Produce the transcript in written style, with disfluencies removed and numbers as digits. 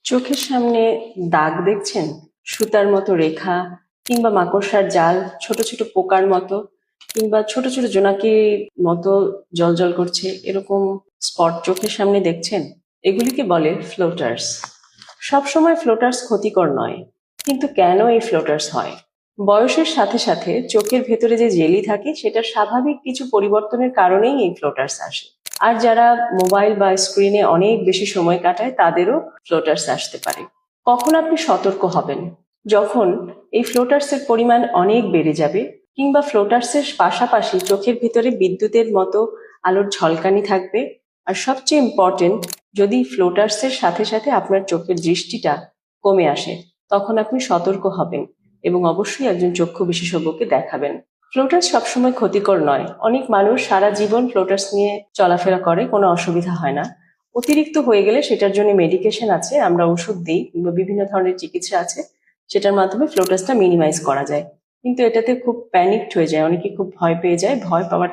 চোখের সামনে দাগ দেখছেন, সুতার মতো রেখা, কিংবা মাকড়সার জাল, ছোট ছোট পোকার মতো, কিংবা ছোট ছোট জোনাকির মতো জলজল করছে এরকম স্পট চোখের সামনে দেখছেন? এগুলিকে বলে ফ্লোটার্স। সবসময় ফ্লোটার্স ক্ষতিকর নয়, কিন্তু কেন এই ফ্লোটার্স হয়? বয়সের সাথে সাথে চোখের ভেতরে যে জেলি থাকে সেটার স্বাভাবিক কিছু পরিবর্তনের কারণেই এই ফ্লোটার্স আসে। আর যারা মোবাইল বা স্ক্রিনে অনেক বেশি সময় কাটায় তাদেরও ফ্লোটার্স আসতে পারে। কখন আপনি সতর্ক হবেন? যখন এই ফ্লোটার্সের পরিমাণ অনেক বেড়ে যাবে, কিংবা ফ্লোটার্সের পাশাপাশি চোখের ভিতরে বিদ্যুতের মতো আলোর ঝলকানি থাকবে, আর সবচেয়ে ইম্পর্টেন্ট, যদি ফ্লোটার্সের সাথে সাথে আপনার চোখের দৃষ্টিটা কমে আসে, তখন আপনি সতর্ক হবেন এবং অবশ্যই একজন চক্ষু বিশেষজ্ঞকে দেখাবেন। ফ্লোটার্স সবসময় ক্ষতিকর নয়। অনেক মানুষ সারা জীবন ফ্লোটার্স নিয়ে চলাফেরা করে, কোনো অসুবিধা হয় না। অতিরিক্ত হয়ে গেলে সেটার জন্য মেডিকেশন আছে, আমরা ওষুধ দিই, কিংবা বিভিন্ন ধরনের চিকিৎসা আছে, সেটার মাধ্যমে ফ্লোটার্সটা মিনিমাইজ করা যায়। কিন্তু এটাতে খুব প্যানিকড হয়ে যায়, অনেকে খুব ভয় পেয়ে যায়। ভয় পাওয়ার